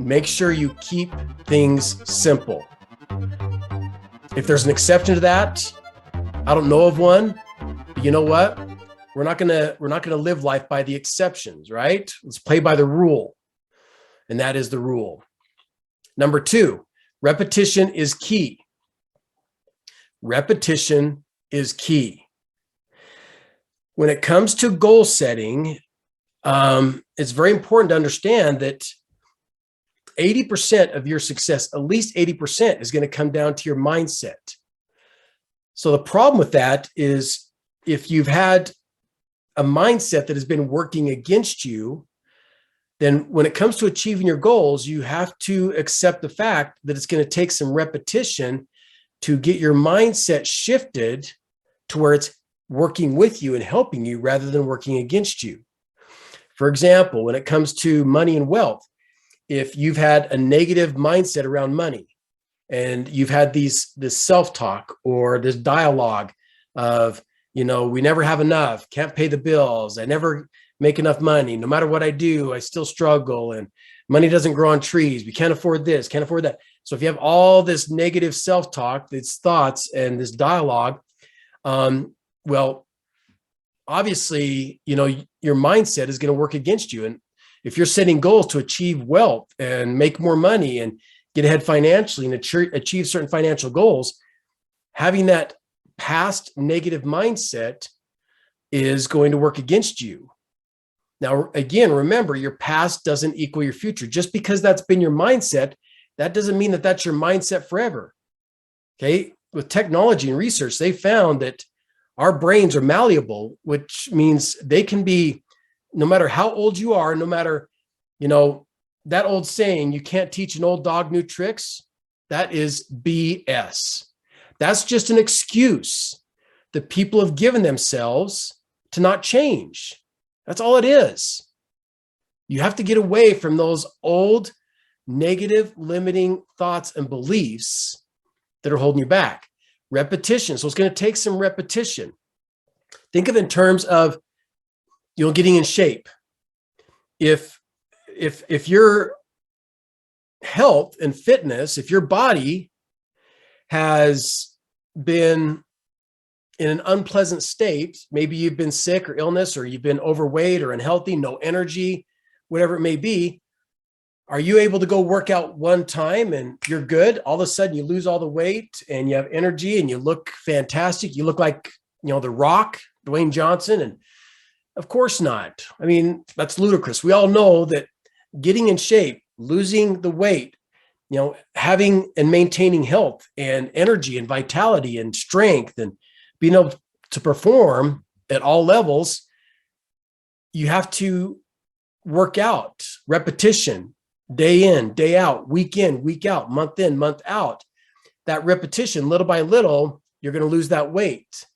make sure you keep things simple. If there's an exception to that, I don't know of one, but you know what? We're not gonna live life by the exceptions, right? Let's play by the rule. And that is the rule. Number 2, repetition is key. Repetition is key. When it comes to goal setting, it's very important to understand that 80% of your success, at least 80%, is going to come down to your mindset. So the problem with that is if you've had a mindset that has been working against you, then when it comes to achieving your goals, you have to accept the fact that it's going to take some repetition to get your mindset shifted to where it's working with you and helping you rather than working against you. For example, when it comes to money and wealth, if you've had a negative mindset around money and you've had this self-talk or this dialogue of, we never have enough, can't pay the bills, I never make enough money, no matter what I do, I still struggle, and money doesn't grow on trees, we can't afford this, can't afford that. So if you have all this negative self-talk, these thoughts and this dialogue, well, obviously, your mindset is going to work against you. And if you're setting goals to achieve wealth and make more money and get ahead financially and achieve certain financial goals, having that past negative mindset is going to work against you. Now, again, remember, your past doesn't equal your future. Just because that's been your mindset, that doesn't mean that that's your mindset forever. Okay. With technology and research, they found that our brains are malleable, which means they can be, no matter how old you are, no matter, that old saying, you can't teach an old dog new tricks. That is BS. That's just an excuse that people have given themselves to not change. That's all it is. You have to get away from those old negative limiting thoughts and beliefs that are holding you back. Repetition. So it's going to take some repetition. Think of it in terms of, getting in shape. If your health and fitness, if your body has been in an unpleasant state, maybe you've been sick or illness, or you've been overweight or unhealthy, no energy, whatever it may be, are you able to go work out one time and you're good? All of a sudden you lose all the weight and you have energy and you look fantastic. You look like, The Rock, Dwayne Johnson. And of course not. I mean, that's ludicrous. We all know that getting in shape, losing the weight, having and maintaining health and energy and vitality and strength and being able to perform at all levels, you have to work out, repetition, day in, day out, week in, week out, month in, month out. That repetition, little by little, you're going to lose that weight.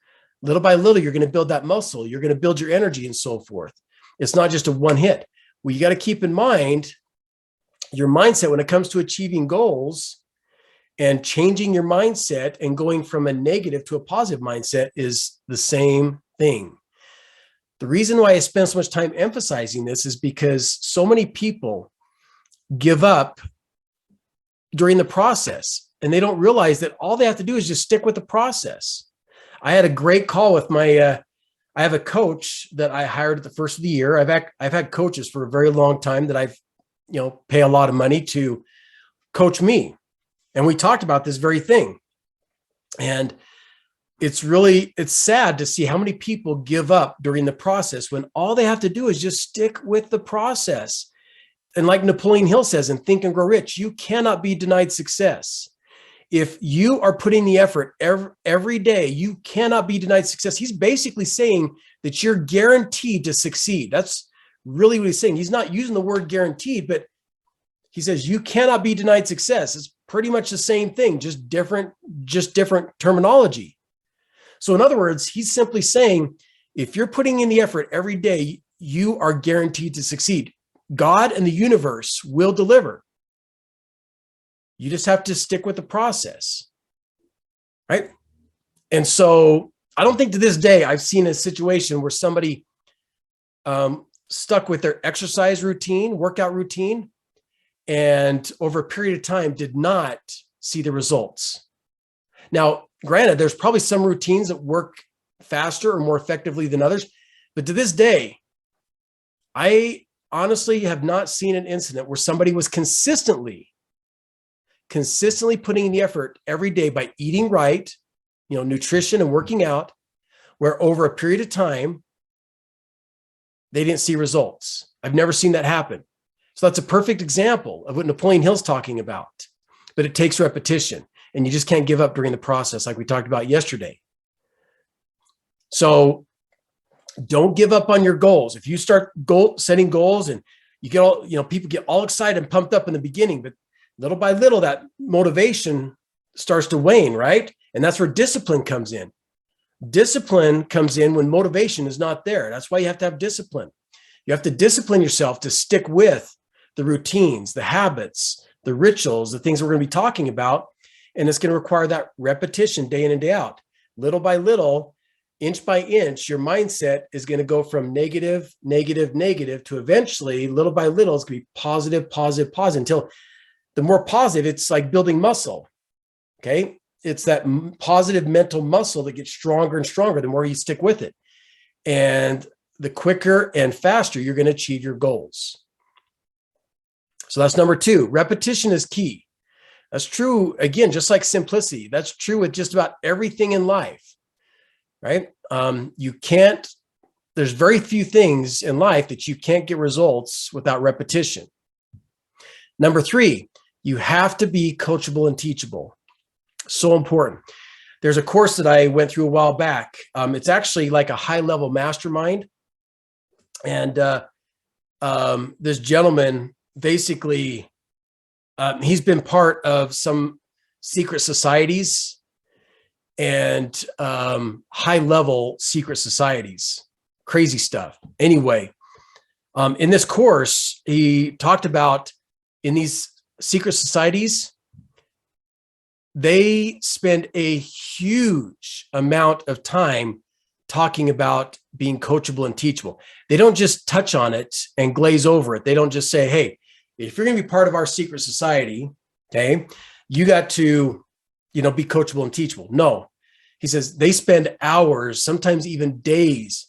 Little by little, you're going to build that muscle. You're going to build your energy and so forth. It's not just a one hit. Well, you got to keep in mind your mindset when it comes to achieving goals, and changing your mindset and going from a negative to a positive mindset is the same thing. The reason why I spend so much time emphasizing this is because so many people give up during the process, and they don't realize that all they have to do is just stick with the process. I had a great call with I have a coach that I hired at the first of the year. I've had coaches for a very long time that I've, pay a lot of money to coach me. And we talked about this very thing. And it's sad to see how many people give up during the process when all they have to do is just stick with the process. And like Napoleon Hill says in Think and Grow Rich, you cannot be denied success. If you are putting the effort every day, you cannot be denied success. He's basically saying that you're guaranteed to succeed. That's really what he's saying. He's not using the word guaranteed, but he says you cannot be denied success. It's pretty much the same thing, just different terminology. So in other words, he's simply saying, if you're putting in the effort every day, you are guaranteed to succeed. God and the universe will deliver. You just have to stick with the process, right? And so I don't think to this day I've seen a situation where somebody stuck with their exercise routine, workout routine, and over a period of time did not see the results. Now, granted, there's probably some routines that work faster or more effectively than others, but to this day, I honestly have not seen an incident where somebody was consistently putting in the effort every day by eating right, nutrition and working out, where over a period of time, they didn't see results. I've never seen that happen. So that's a perfect example of what Napoleon Hill's talking about, but it takes repetition and you just can't give up during the process like we talked about yesterday. So don't give up on your goals. If you start setting goals and you get all, people get all excited and pumped up in the beginning, but little by little, that motivation starts to wane, right? And that's where discipline comes in. Discipline comes in when motivation is not there. That's why you have to have discipline. You have to discipline yourself to stick with the routines, the habits, the rituals, the things we're going to be talking about. And it's going to require that repetition day in and day out. Little by little, inch by inch, your mindset is going to go from negative, negative, negative to eventually, little by little, it's going to be positive, positive, positive until the more positive, it's like building muscle. Okay. It's that positive mental muscle that gets stronger and stronger the more you stick with it. And the quicker and faster you're going to achieve your goals. So that's number 2. Repetition is key. That's true, again, just like simplicity. That's true with just about everything in life, right? There's very few things in life that you can't get results without repetition. Number 3, you have to be coachable and teachable. So important. There's a course that I went through a while back. It's actually like a high-level mastermind. And this gentleman, basically, he's been part of some secret societies and high-level secret societies. Crazy stuff. Anyway, in this course, he talked about in these secret societies, they spend a huge amount of time talking about being coachable and teachable. They don't just touch on it and glaze over it. They don't just say, hey, if you're going to be part of our secret society, okay, you got to, be coachable and teachable. No, he says they spend hours, sometimes even days,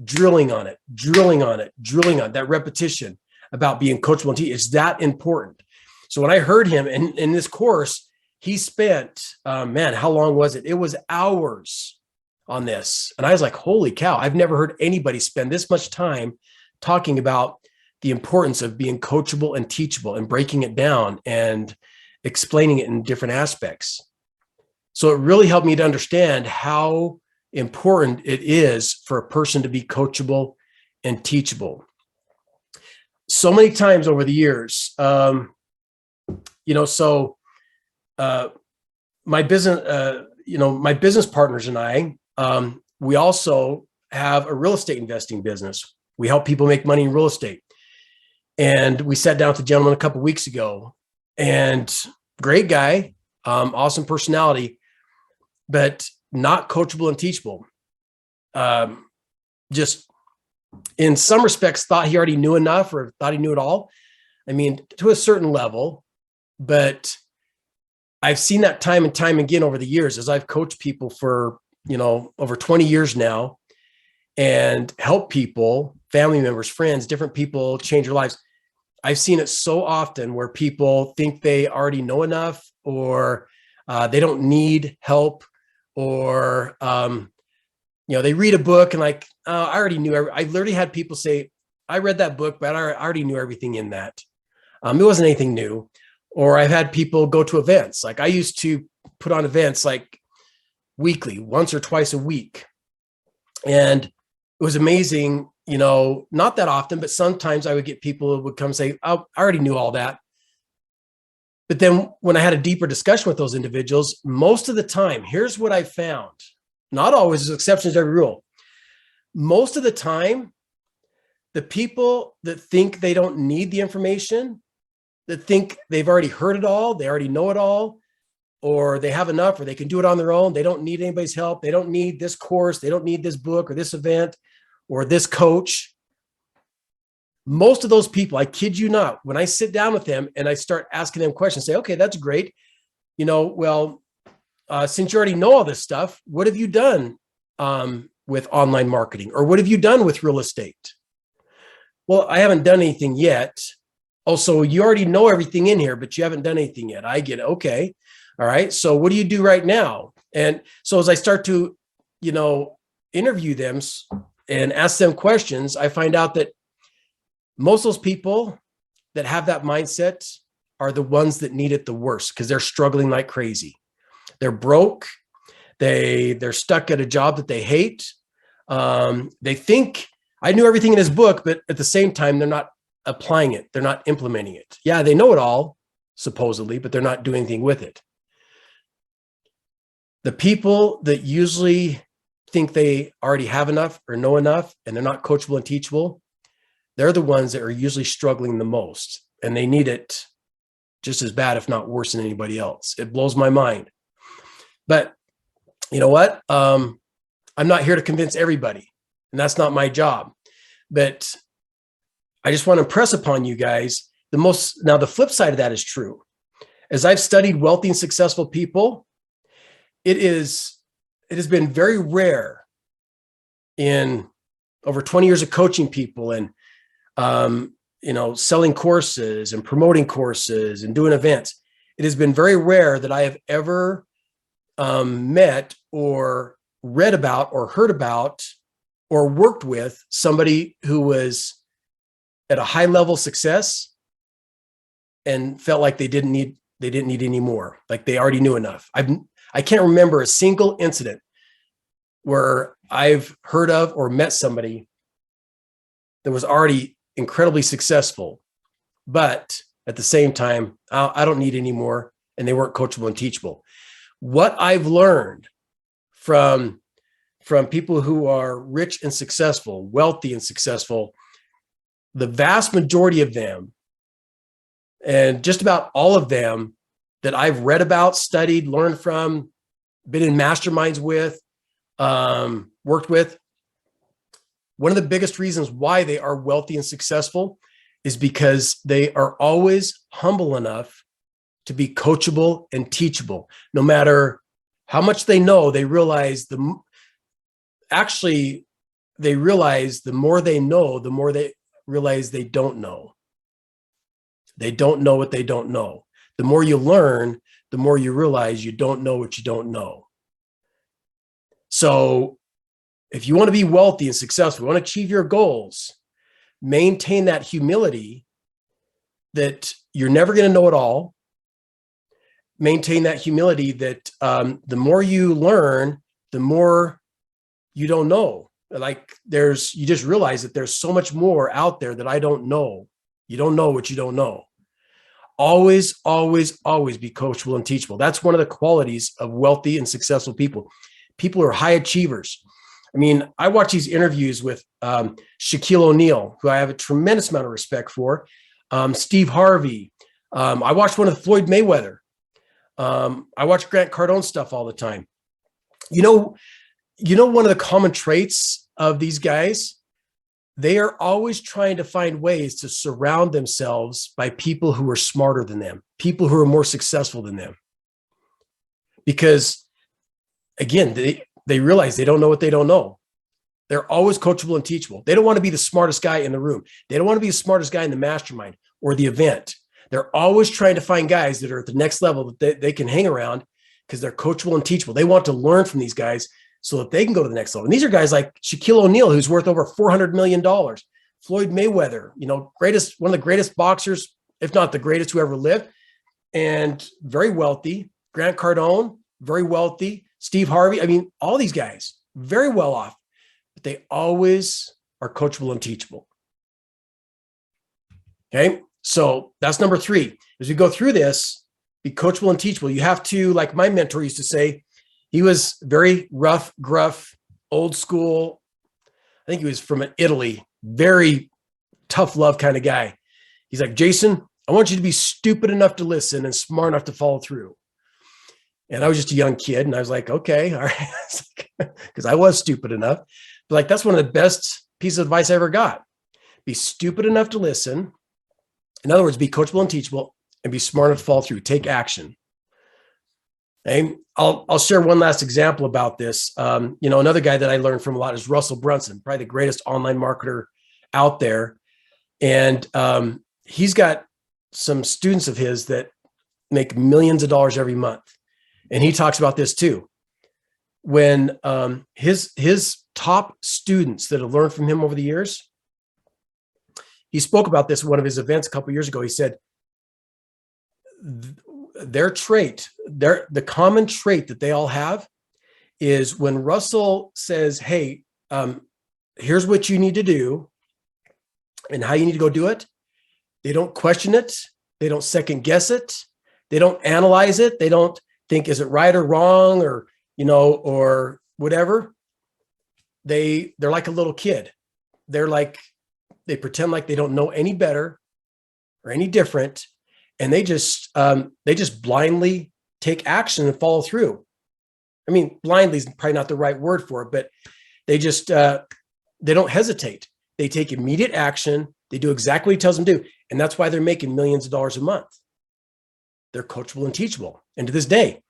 drilling on that repetition about being coachable and teachable. It's that important. So when I heard him in this course, he spent, how long was it? It was hours on this. And I was like, holy cow, I've never heard anybody spend this much time talking about the importance of being coachable and teachable and breaking it down and explaining it in different aspects. So it really helped me to understand how important it is for a person to be coachable and teachable. So many times over the years, my business partners and I, we also have a real estate investing business. We help people make money in real estate. And we sat down with the gentleman a couple of weeks ago, and great guy, awesome personality, but not coachable and teachable. Just in some respects thought he already knew enough or thought he knew it all. I mean, to a certain level, but I've seen that time and time again over the years as I've coached people for, over 20 years now and help people, family members, friends, different people change their lives. I've seen it so often where people think they already know enough or they don't need help or, they read a book and like, I already knew. I literally had people say, I read that book, but I already knew everything in that. It wasn't anything new. Or I've had people go to events. Like I used to put on events like weekly, once or twice a week. And it was amazing, not that often, but sometimes I would get people who would come say, oh, I already knew all that. But then when I had a deeper discussion with those individuals, most of the time, here's what I found. Not always, there's exceptions to every rule. Most of the time, the people that think they don't need the information, that think they've already heard it all, they already know it all, or they have enough, or they can do it on their own. They don't need anybody's help. They don't need this course. They don't need this book or this event or this coach. most of those people, I kid you not, when I sit down with them and I start asking them questions, say, okay, that's great. Well, since you already know all this stuff, what have you done with online marketing, or what have you done with real estate? Well, I haven't done anything yet. Also, you already know everything in here, but you haven't done anything yet. I get it. Okay. All right. So what do you do right now? And so as I start to, interview them and ask them questions, I find out that most of those people that have that mindset are the ones that need it the worst, because they're struggling like crazy. They're broke. They're stuck at a job that they hate. They think I knew everything in his book, but at the same time, they're not applying it. They're not implementing it. Yeah, they know it all, supposedly, but they're not doing anything with it. The people that usually think they already have enough or know enough, and they're not coachable and teachable, they're the ones that are usually struggling the most, and they need it just as bad, if not worse, than anybody else. It blows my mind. But you know what? I'm not here to convince everybody, and that's not my job. But I just want to impress upon you guys now the flip side of that is true. As I've studied wealthy and successful people, it has been very rare in over 20 years of coaching people and selling courses and promoting courses and doing events. It has been very rare that I have ever met or read about or heard about or worked with somebody who was at a high level of success and felt like they didn't need any more, like they already knew enough. I can't remember a single incident where I've heard of or met somebody that was already incredibly successful, but at the same time, I don't need any more, and they weren't coachable and teachable. What I've learned from people who are rich and successful, wealthy and successful, the vast majority of them, and just about all of them that I've read about, studied, learned from, been in masterminds with, worked with, one of the biggest reasons why they are wealthy and successful is because they are always humble enough to be coachable and teachable. No matter how much they know, they realize the more they know, the more they realize they don't know. They don't know what they don't know. The more you learn, the more you realize you don't know what you don't know. So if you want to be wealthy and successful, you want to achieve your goals, maintain that humility that you're never going to know it all. Maintain that humility that the more you learn, the more you don't know. Like you just realize that there's so much more out there that I don't know. You don't know what you don't know. Always, always, always be coachable and teachable. That's one of the qualities of wealthy and successful people. People are high achievers. I mean, I watch these interviews with Shaquille O'Neal, who I have a tremendous amount of respect for, Steve Harvey. I watched one of Floyd Mayweather. I watch Grant Cardone stuff all the time. You know, one of the common traits of these guys, they are always trying to find ways to surround themselves by people who are smarter than them, people who are more successful than them. Because again, they realize they don't know what they don't know. They're always coachable and teachable. They don't want to be the smartest guy in the room. They don't want to be the smartest guy in the mastermind or the event. They're always trying to find guys that are at the next level that they can hang around because they're coachable and teachable. They want to learn from these guys so that they can go to the next level. And these are guys like Shaquille O'Neal, who's worth over $400 million. Floyd Mayweather, one of the greatest boxers, if not the greatest who ever lived, and very wealthy. Grant Cardone, very wealthy. Steve Harvey. I mean, all these guys, very well off, but they always are coachable and teachable. Okay. So that's number 3. As we go through this, be coachable and teachable. You have to, like my mentor used to say, he was very rough, gruff, old school. I think he was from Italy, very tough love kind of guy. He's like, Jason, I want you to be stupid enough to listen and smart enough to follow through. And I was just a young kid, and I was like, okay, all right, because I was stupid enough. But like, that's one of the best pieces of advice I ever got, be stupid enough to listen. In other words, be coachable and teachable, and be smart enough to follow through. Take action. Okay. I'll share one last example about this. Another guy that I learned from a lot is Russell Brunson, probably the greatest online marketer out there. And he's got some students of his that make millions of dollars every month. And he talks about this too. When his top students that have learned from him over the years, he spoke about this at one of his events a couple of years ago. He said, the common trait that they all have is when Russell says, hey, here's what you need to do and how you need to go do it. They don't question it. They don't second guess it. They don't analyze it. They don't think, is it right or wrong or whatever. They're like a little kid. They pretend like they don't know any better or any different. And they just blindly take action and follow through. I mean, blindly is probably not the right word for it, but they just, they don't hesitate. They take immediate action. They do exactly what he tells them to do. And that's why they're making millions of dollars a month. They're coachable and teachable. And to this day,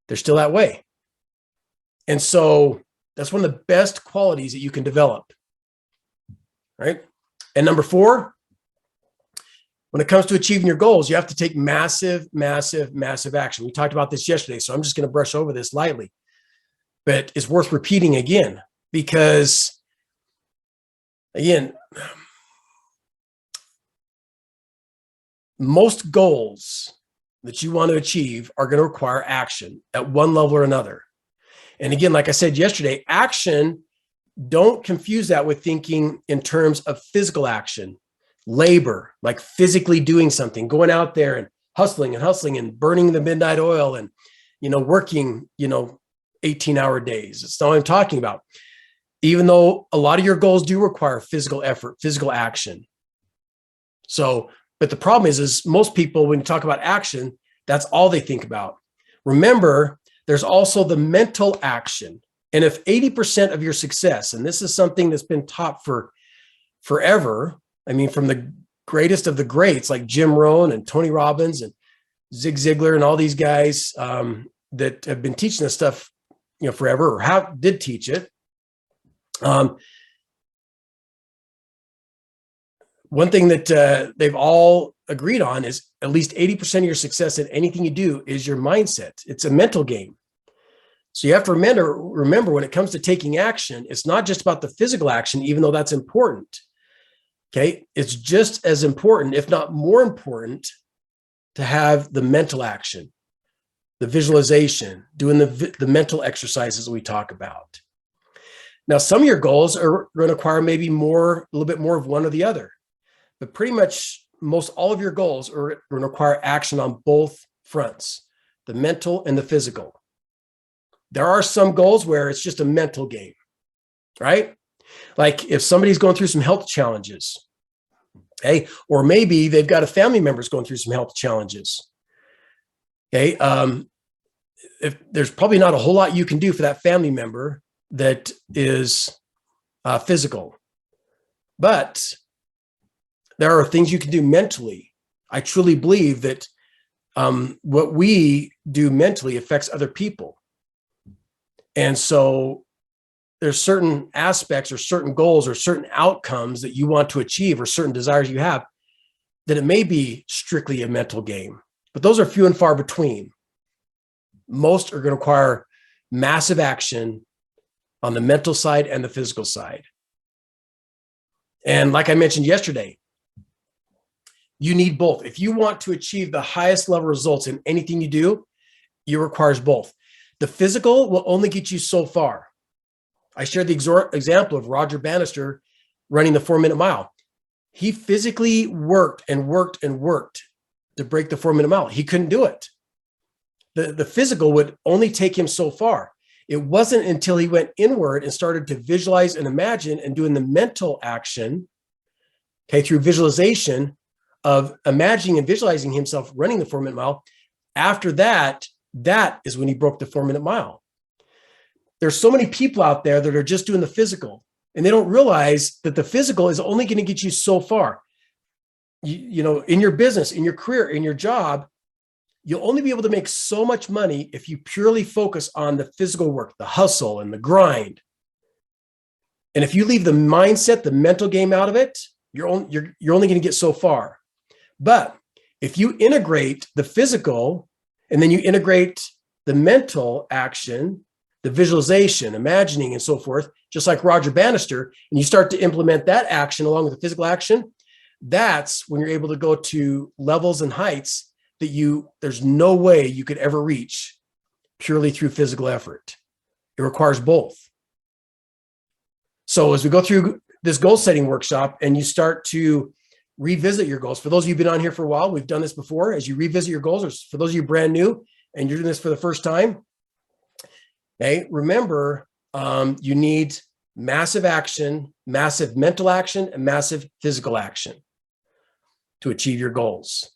they're still that way. And so that's one of the best qualities that you can develop. Right? And number 4, when it comes to achieving your goals, you have to take massive, massive, massive action. We talked about this yesterday, so I'm just going to brush over this lightly. But it's worth repeating again because, again, most goals that you want to achieve are going to require action at one level or another. And again, like I said yesterday, action, don't confuse that with thinking in terms of physical action. Labor, like physically doing something, going out there and hustling and burning the midnight oil and, working, 18-hour days. That's not what I'm talking about. Even though a lot of your goals do require physical effort, physical action. So, but the problem is most people, when you talk about action, that's all they think about. Remember, there's also the mental action. And if 80% of your success, and this is something that's been taught for forever, I mean, from the greatest of the greats like Jim Rohn and Tony Robbins and Zig Ziglar and all these guys that have been teaching this stuff, forever, or did teach it. One thing that they've all agreed on is at least 80% of your success in anything you do is your mindset. It's a mental game. So you have to remember when it comes to taking action, it's not just about the physical action, even though that's important. Okay, it's just as important, if not more important, to have the mental action, the visualization, doing the mental exercises that we talk about. Now, some of your goals are going to require maybe a little bit more of one or the other, but pretty much most all of your goals are going to require action on both fronts, the mental and the physical. There are some goals where it's just a mental game, right? Like if somebody's going through some health challenges, okay, or maybe they've got a family member's going through some health challenges, okay, if there's probably not a whole lot you can do for that family member that is physical, but there are things you can do mentally. I truly believe that what we do mentally affects other people. And so there's certain aspects or certain goals or certain outcomes that you want to achieve or certain desires you have that it may be strictly a mental game, but those are few and far between. Most are going to require massive action on the mental side and the physical side. And like I mentioned yesterday, you need both. If you want to achieve the highest level results in anything you do, it requires both. The physical will only get you so far. I shared the example of Roger Bannister running the 4-minute mile. He physically worked and worked and worked to break the 4-minute mile. He couldn't do it. The physical would only take him so far. It wasn't until he went inward and started to visualize and imagine and doing the mental action, okay, through visualization of imagining and visualizing himself running the 4-minute mile. After that, that is when he broke the 4-minute mile. There's so many people out there that are just doing the physical. And they don't realize that the physical is only going to get you so far. You know, in your business, in your career, in your job, you'll only be able to make so much money if you purely focus on the physical work, the hustle and the grind. And if you leave the mindset, the mental game out of it, you're only going to get so far. But if you integrate the physical and then you integrate the mental action, the visualization, imagining, and so forth, just like Roger Bannister, and you start to implement that action along with the physical action, that's when you're able to go to levels and heights that there's no way you could ever reach purely through physical effort. It requires both. So as we go through this goal setting workshop and you start to revisit your goals, for those of you who've been on here for a while, we've done this before. As you revisit your goals, or for those of you brand new and you're doing this for the first time, okay, remember, you need massive action, massive mental action, and massive physical action to achieve your goals.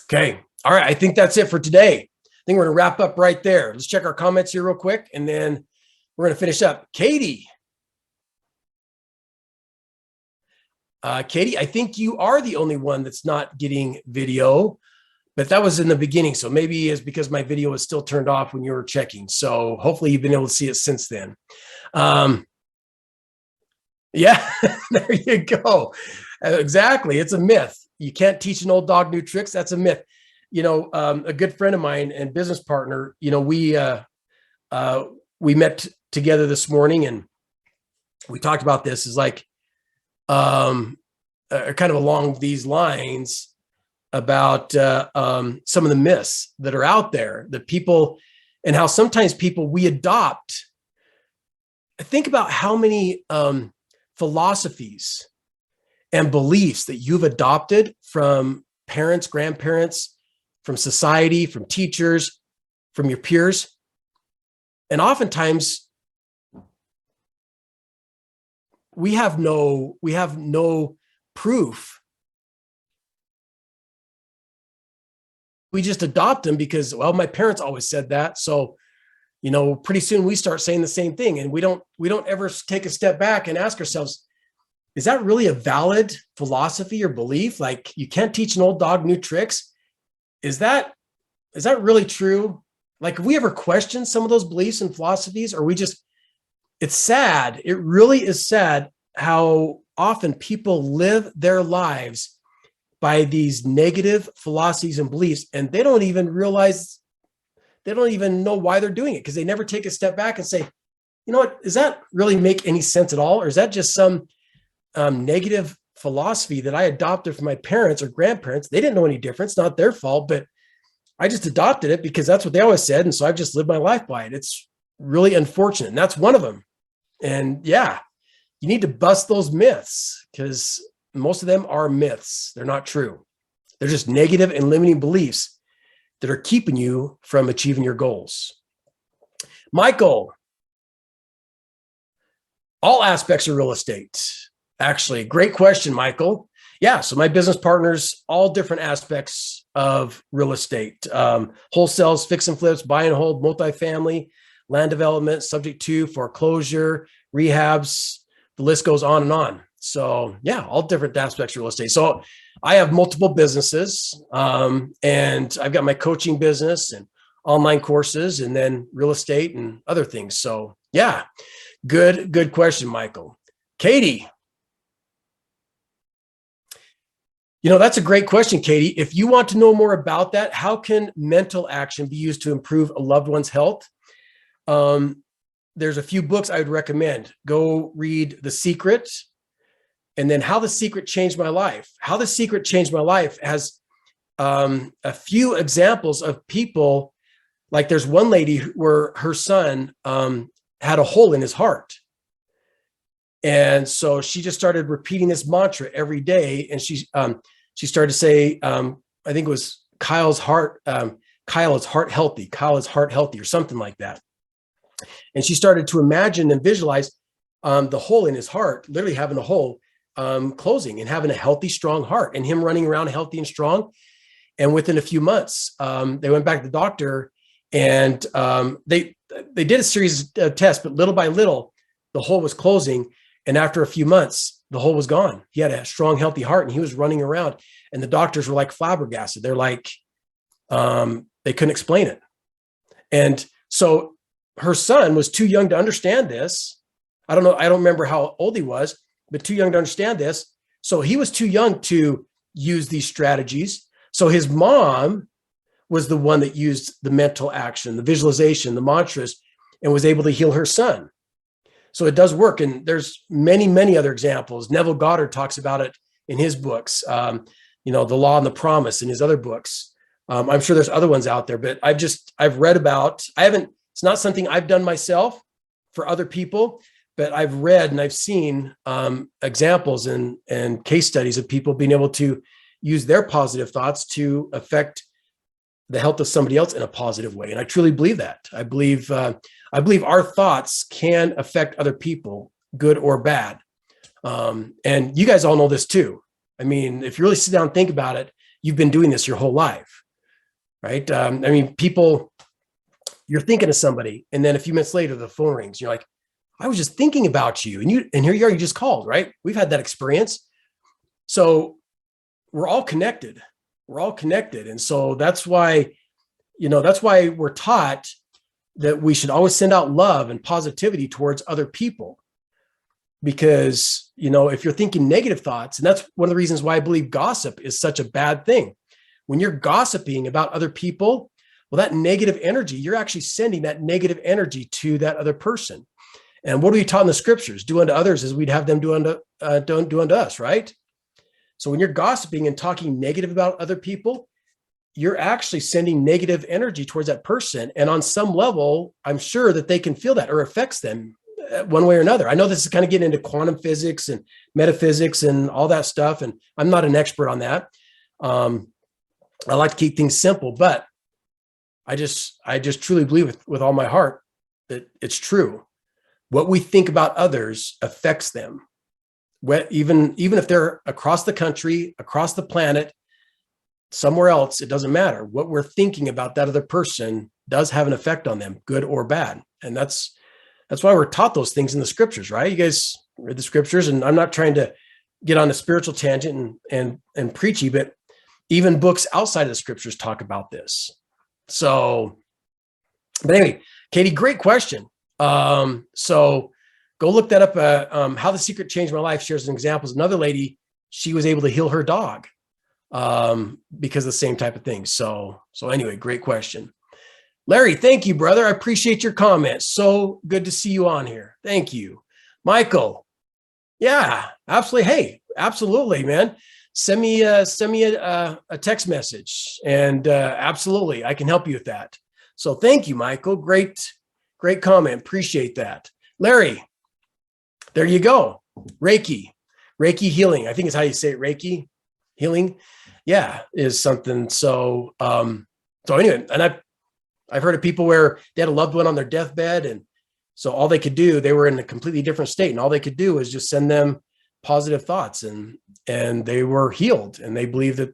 Okay. All right. I think that's it for today. I think we're going to wrap up right there. Let's check our comments here real quick, and then we're going to finish up. Katie, I think you are the only one that's not getting video, but that was in the beginning. So maybe it's because my video was still turned off when you were checking. So hopefully you've been able to see it since then. Yeah, there you go. Exactly. It's a myth. You can't teach an old dog new tricks. That's a myth. You know, a good friend of mine and business partner, you know, we met together this morning and we talked about this is like, kind of along these lines about some of the myths that are out there that people, and how sometimes people we adopt. Think about how many philosophies and beliefs that you've adopted from parents, grandparents, from society, from teachers, from your peers. And oftentimes we have no proof. We just adopt them because, well, my parents always said that. So, you know, pretty soon we start saying the same thing, and we don't ever take a step back and ask ourselves, is that really a valid philosophy or belief? Like, you can't teach an old dog new tricks. Is that really true? Like, have we ever questioned some of those beliefs and philosophies, or it's sad. It really is sad how often people live their lives by these negative philosophies and beliefs, and they don't even know why they're doing it, because they never take a step back and say, you know what, does that really make any sense at all? Or is that just some negative philosophy that I adopted from my parents or grandparents? They didn't know any difference, not their fault, but I just adopted it because that's what they always said. And so I've just lived my life by it. It's really unfortunate. And that's one of them. And yeah, you need to bust those myths, because most of them are myths. They're not true. They're just negative and limiting beliefs that are keeping you from achieving your goals. Michael, all aspects of real estate. Actually, great question, Michael. Yeah, so my business partners, all different aspects of real estate, wholesales, fix and flips, buy and hold, multifamily, land development, subject to foreclosure, rehabs, the list goes on and on. So yeah, all different aspects of real estate. So I have multiple businesses, and I've got my coaching business and online courses, and then real estate and other things. So yeah, good question, Michael. Katie, you know, that's a great question, Katie. If you want to know more about that, how can mental action be used to improve a loved one's health? There's a few books I would recommend. Go read The Secret, and then How the Secret Changed My Life. How the Secret Changed My Life has a few examples of people. Like, there's one lady where her son had a hole in his heart. And so she just started repeating this mantra every day. And she started to say, I think it was Kyle is heart healthy, or something like that. And she started to imagine and visualize the hole in his heart, literally having a hole closing, and having a healthy, strong heart, and him running around healthy and strong. And within a few months, they went back to the doctor, And they did a series of tests, but little by little, the hole was closing. And after a few months, the hole was gone. He had a strong, healthy heart, and he was running around. And the doctors were like flabbergasted. They're like, they couldn't explain it. And so her son was too young to understand this. I don't remember how old he was, but too young to understand this. So he was too young to use these strategies. So his mom was the one that used the mental action, the visualization, the mantras, and was able to heal her son. So it does work. And there's many, many other examples. Neville Goddard talks about it in his books, The Law and the Promise in his other books. I'm sure there's other ones out there, but I've read about, it's not something I've done myself for other people, but I've read and I've seen examples and case studies of people being able to use their positive thoughts to affect the health of somebody else in a positive way. And I truly believe that. I believe our thoughts can affect other people, good or bad. And you guys all know this too. I mean, if you really sit down and think about it, you've been doing this your whole life, right? People, you're thinking of somebody, and then a few minutes later, the phone rings. You're like, I was just thinking about you, and here you are, you just called, right? We've had that experience. So we're all connected. We're all connected. And so that's why we're taught that we should always send out love and positivity towards other people. Because, if you're thinking negative thoughts, and that's one of the reasons why I believe gossip is such a bad thing. When you're gossiping about other people, well, that negative energy, you're actually sending that negative energy to that other person. And what are we taught in the scriptures? Do unto others as we'd have them do unto us, right? So when you're gossiping and talking negative about other people, you're actually sending negative energy towards that person. And on some level, I'm sure that they can feel that or affects them one way or another. I know this is kind of getting into quantum physics and metaphysics and all that stuff, and I'm not an expert on that. I like to keep things simple, but I just truly believe with all my heart that it's true. What we think about others affects them. Even if they're across the country, across the planet, somewhere else, it doesn't matter. What we're thinking about that other person does have an effect on them, good or bad. And that's why we're taught those things in the scriptures, right? You guys read the scriptures, and I'm not trying to get on a spiritual tangent and preachy, but even books outside of the scriptures talk about this. So, but anyway, Katie, great question. So go look that up. How the Secret Changed My Life shares an example. Another lady, she was able to heal her dog because of the same type of thing. So anyway, great question. Larry, thank you, brother. I appreciate your comments. So good to see you on here. Thank you. Michael. Yeah, absolutely. Hey, absolutely, man. Send me a text message, and absolutely, I can help you with that. So thank you, Michael. Great comment. Appreciate that. Larry, there you go. Reiki healing. I think is how you say it. Reiki healing. Yeah, is something. So anyway, and I've heard of people where they had a loved one on their deathbed, and so all they could do, they were in a completely different state, and all they could do was just send them positive thoughts, and they were healed, and they believed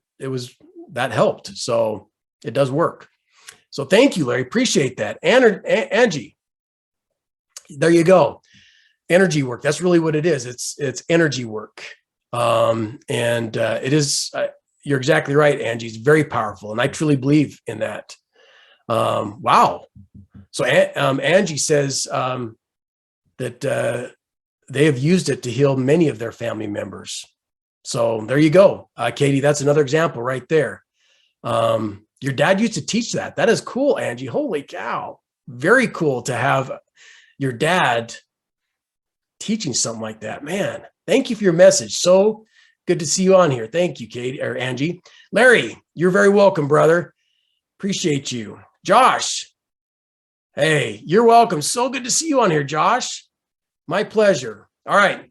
that helped. So it does work. So thank you, Larry. Appreciate that. Angie, there you go. Energy work. That's really what it is. It's energy work. It is, you're exactly right, Angie. It's very powerful. And I truly believe in that. Wow. So Angie says that they have used it to heal many of their family members. So there you go. Katie, that's another example right there. Your dad used to teach that. That is cool, Angie. Holy cow. Very cool to have your dad teaching something like that. Man, thank you for your message. So good to see you on here. Thank you, Katie or Angie. Larry, you're very welcome, brother. Appreciate you. Josh. Hey, you're welcome. So good to see you on here, Josh. My pleasure. All right.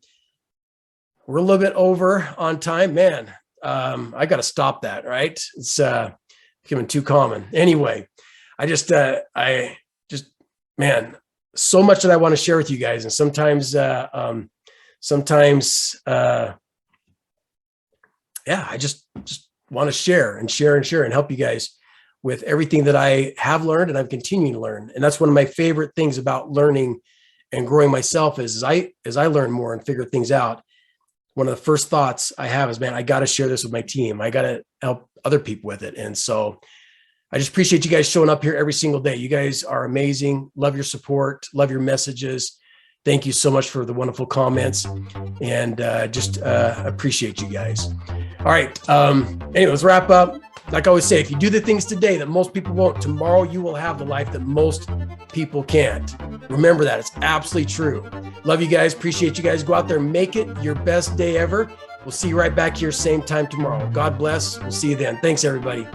We're a little bit over on time, man. I got to stop that, right? It's becoming too common. Anyway, man, so much that I want to share with you guys. And sometimes, I just want to share and help you guys with everything that I have learned and I'm continuing to learn. And that's one of my favorite things about learning and growing myself is as I learn more and figure things out, one of the first thoughts I have is, man, I got to share this with my team. I got to help other people with it. And so I just appreciate you guys showing up here every single day. You guys are amazing. Love your support. Love your messages. Thank you so much for the wonderful comments, and just appreciate you guys. All right. Anyway, let's wrap up. Like I always say, if you do the things today that most people won't, tomorrow you will have the life that most people can't. Remember that. It's absolutely true. Love you guys. Appreciate you guys. Go out there and make it your best day ever. We'll see you right back here same time tomorrow. God bless. We'll see you then. Thanks, everybody.